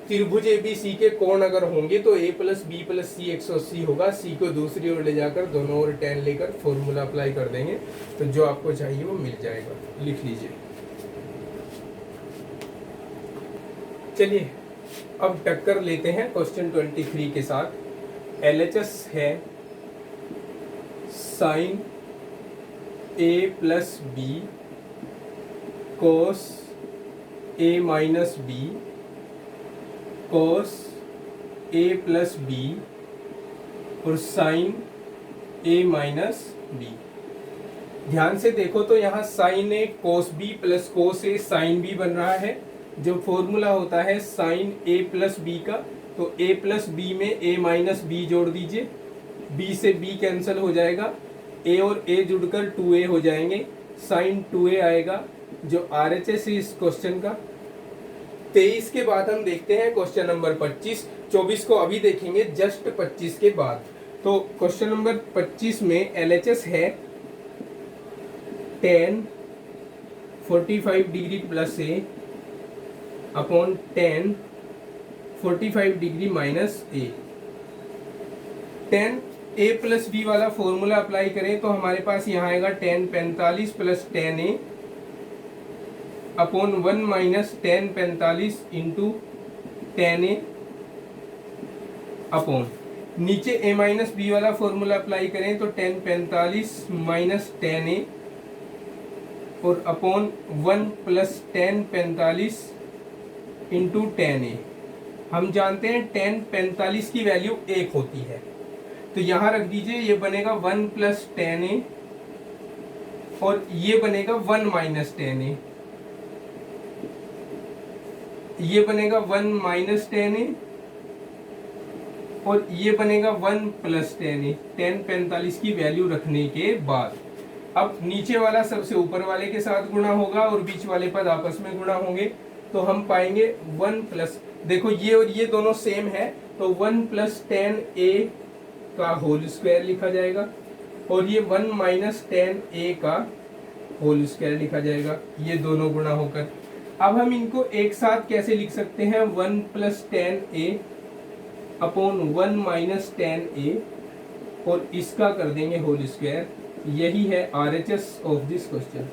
त्रिभुज ABC के कोण अगर होंगे तो A प्लस बी प्लस सी 180 होगा। C को दूसरी ओर ले जाकर दोनों ओर tan लेकर फॉर्मूला अप्लाई कर देंगे तो जो आपको चाहिए वो मिल जाएगा। लिख लीजिए। चलिए अब टक्कर लेते हैं क्वेश्चन 23 के साथ। LHS है sine A plus b cos A minus b cos A plus B और साइन A माइनस बी। ध्यान से देखो तो यहाँ sine A cos B plus cos A sign B बन रहा है। जो फॉर्मूला होता है साइन A प्लस बी का, तो A प्लस बी में A माइनस बी जोड़ दीजिए, B से B कैंसिल हो जाएगा, A और A जुड़कर 2A हो जाएंगे, साइन 2A आएगा जो RHS है इस क्वेश्चन का। 23 के बाद हम देखते हैं क्वेश्चन नंबर 25। 24 को अभी देखेंगे जस्ट 25 के बाद। तो क्वेश्चन नंबर 25 में LHS है tan 45 degree plus A upon tan 45 degree minus A। tan A plus B वाला फॉर्मूला अप्लाई करें तो हमारे पास यहाँ आएगा tan 45 plus tan A upon 1 minus tan 45 into tan A upon नीचे A माइनस बी वाला फॉर्मूला अप्लाई करें तो tan 45 माइनस tan A और upon 1 plus tan 45 into tan A। हम जानते हैं tan 45 की वैल्यू 1 होती है, तो यहाँ रख दीजिए, ये बनेगा 1 प्लस tan A और ये बनेगा 1 माइनस tan A, ये बनेगा 1 माइनस tan A और ये बनेगा 1 प्लस tan A। tan 45 की वैल्यू रखने के बाद अब नीचे वाला सबसे ऊपर वाले के साथ गुणा होगा और बीच वाले पद आपस में गुणा होंगे, तो हम पाएंगे 1 प्लस, देखो ये और ये दोनों सेम है तो 1 प्लस tan A का होल स्क्वायर लिखा जाएगा और ये 1 माइनस tan A का होल स्क्वायर लिखा जाएगा, ये दोनों गुणा होकर। अब हम इनको एक साथ कैसे लिख सकते हैं, 1 plus tan A upon 1 minus tan A और इसका कर देंगे होल स्क्वायर। यही है RHS ऑफ दिस क्वेश्चन।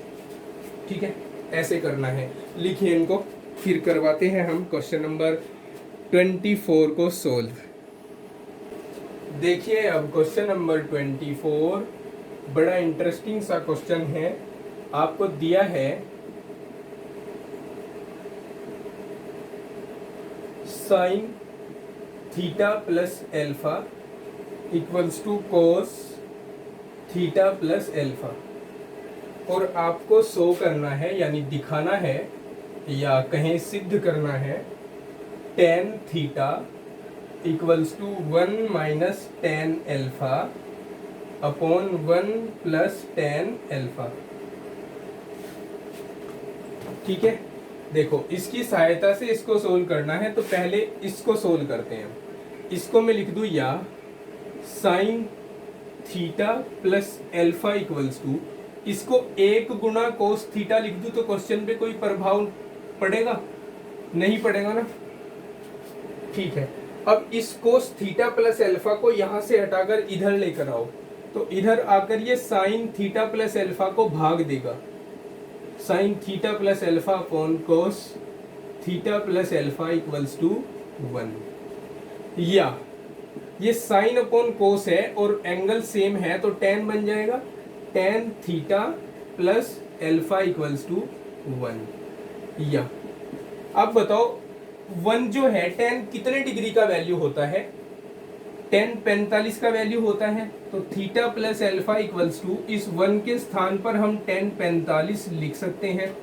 ठीक है, ऐसे करना है। लिखिए इनको, फिर करवाते हैं हम क्वेश्चन नंबर 24 को सोल्व। देखिए अब क्वेश्चन नंबर 24 बड़ा इंटरेस्टिंग सा क्वेश्चन है। आपको दिया है sine theta plus alpha equals to cos theta plus alpha और आपको शो करना है यानी दिखाना है या कहें सिद्ध करना है tan theta equals to 1 minus tan alpha upon 1 plus tan alpha. ठीक है, देखो इसकी सहायता से इसको सोल्व करना है, तो पहले इसको सोल्व करते हैं। इसको मैं लिख दूं या sine theta plus alpha equals to, इसको 1 गुना कोस थीटा लिख दूं तो क्वेश्चन पे कोई प्रभाव पड़ेगा? नहीं पड़ेगा ना। ठीक है, अब इस कोस थीटा प्लस एल्फा को यहां से हटाकर इधर लेकर आओ, तो इधर आकर ये साइन थीटा प्लस एल्फा को भाग देगा। Sine theta plus alpha upon cos theta plus alpha equals to 1। या ये साइन अपॉन कोस है और एंगल सेम है तो tan बन जाएगा, tan theta plus alpha equals to 1। या अब बताओ 1 जो है tan कितने डिग्री का वैल्यू होता है? tan 45 का वैल्यू होता है, तो theta plus alpha equals to इस 1 के स्थान पर हम tan 45 लिख सकते हैं।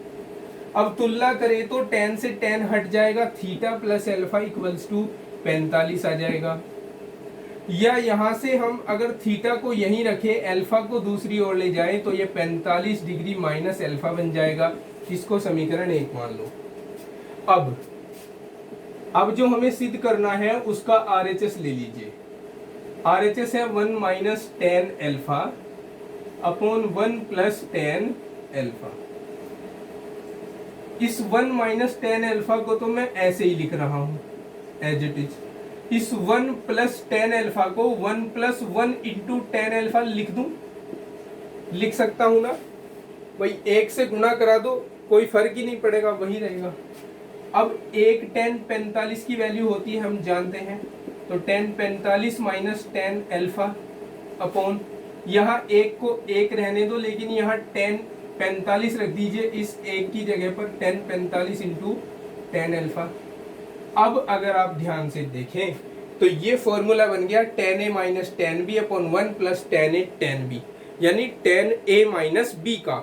अब तुलना करें तो tan से tan हट जाएगा, theta plus alpha equals to 45 आ जाएगा। या यहाँ से हम अगर थीटा को यहीं रखें, अल्फा को दूसरी ओर ले जाएं, तो ये 45 डिग्री माइनस अल्फा बन जाएगा। इसको समीकरण 1 मान लो। अब जो हमें सिद्ध करना है उसका RHS ले लीजिए। RHS है 1 minus tan alpha upon 1 plus tan alpha. इस 1 माइनस टेन अल्फा को तो मैं ऐसे ही लिख रहा हूं एज इट इज। इस 1 प्लस टेन अल्फा को 1 प्लस 1 इंटू टेन अल्फा लिख सकता हूं ना भाई। 1 से गुणा करा दो, कोई फर्क ही नहीं पड़ेगा, वही रहेगा। अब 1 टेन 45 की वैल्यू होती है, हम जानते हैं। तो ten 45 minus tan alpha upon, यहाँ 1 को 1 रहने दो, लेकिन यहाँ टेन 45 रख दीजिए इस 1 की जगह पर। Ten 45 into tan alpha. अब अगर आप ध्यान से देखें तो ये फॉर्मूला बन गया tan A minus tan B upon 1 plus tan A tan B, यानी टेन ए माइनस बी का।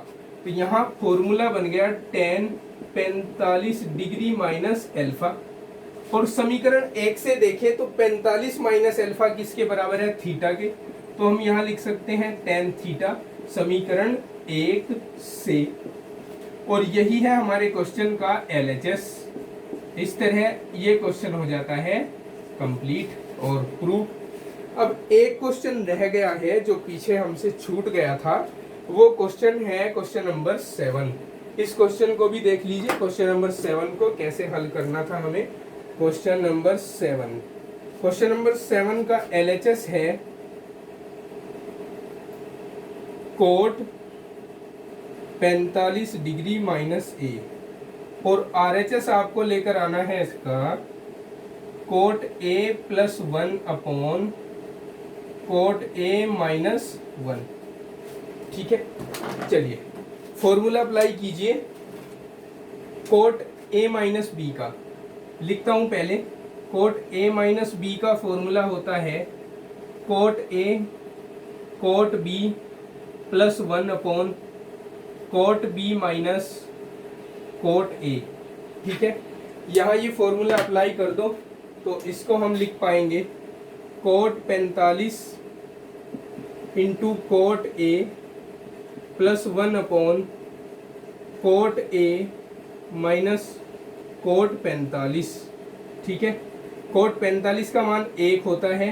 तो यहाँ फॉर्मूला बन गया टेन 45 डिग्री माइनस अल्फा। और समीकरण 1 से देखें तो 45 माइनस अल्फा किसके बराबर है? थीटा के। तो हम यहाँ लिख सकते हैं टेन थीटा, समीकरण 1 से। और यही है हमारे क्वेश्चन का LHS। इस तरह ये क्वेश्चन हो जाता है कंप्लीट और प्रूफ। अब एक क्वेश्चन रह गया है जो पीछे हमसे छूट गया था, वो क्वेश्चन है क्वेश्चन नंबर 7। इस क्वेश्चन को भी देख लीजिए। क्वेश्चन नंबर 7 को कैसे हल करना था हमें। क्वेश्चन नंबर 7, क्वेश्चन नंबर 7 का LHS है कोट 45 डिग्री माइनस ए, और RHS आपको लेकर आना है इसका cot A plus 1 upon cot A minus 1। ठीक है, चलिए फॉर्मूला अप्लाई कीजिए कोट A माइनस बी का। लिखता हूं पहले। कोट A माइनस बी का फॉर्मूला होता है cot A cot B plus 1 upon cot B minus cot A। ठीक है, यहाँ ये फॉर्मूला अप्लाई कर दो तो इसको हम लिख पाएंगे cot 45 into cot A plus 1 upon cot A minus cot 45। ठीक है, कोट 45 का मान 1 होता है।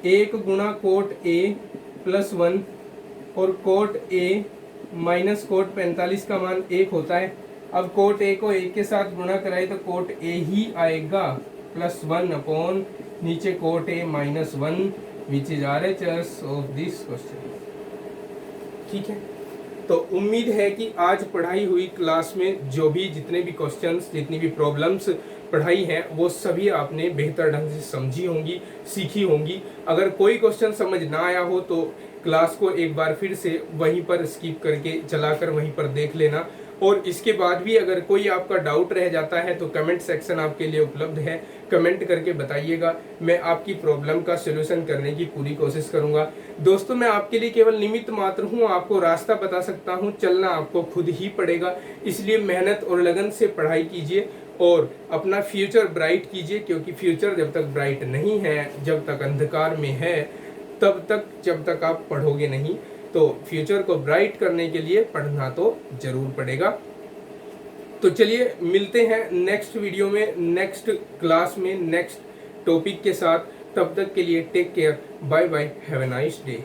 1 गुणा कोट A प्लस 1 और कोट A माइनस कोट 45 का मान 1 होता है। अब कोट A को 1 के साथ गुणा कराए तो कोट A ही आएगा प्लस 1 अपॉन नीचे cot A minus 1 which is RHS of this question. ठीक है, तो उम्मीद है कि आज पढ़ाई हुई क्लास में जो भी जितने भी क्वेश्चंस, जितनी भी प्रॉब्लम्स पढ़ाई है वो सभी आपने बेहतर ढंग से समझी होंगी, सीखी होंगी। अगर कोई क्वेश्चन समझ ना आया हो तो क्लास को एक बार फिर से वहीं पर स्किप करके चलाकर वहीं पर देख लेना। और इसके बाद भी अगर कोई आपका डाउट रह जाता है तो कमेंट सेक्शन आपके लिए उपलब्ध है, कमेंट करके बताइएगा। मैं आपकी प्रॉब्लम का सलूशन करने की पूरी कोशिश करूंगा। दोस्तों, मैं आपके लिए केवल निमित्त मात्र हूं, आपको रास्ता बता सकता हूं, चलना आपको खुद ही पड़ेगा। इसलिए मेहनत और लगन से पढ़ाई कीजिए और अपना फ्यूचर ब्राइट कीजिए, क्योंकि फ्यूचर जब तक ब्राइट नहीं है, जब तक अंधकार में है, तब तक जब तक आप पढ़ोगे नहीं। तो फ्यूचर को ब्राइट करने के लिए पढ़ना तो जरूर पड़ेगा। तो चलिए मिलते हैं नेक्स्ट वीडियो में, नेक्स्ट क्लास में, नेक्स्ट टॉपिक के साथ। तब तक के लिए take care, bye bye, have a nice day.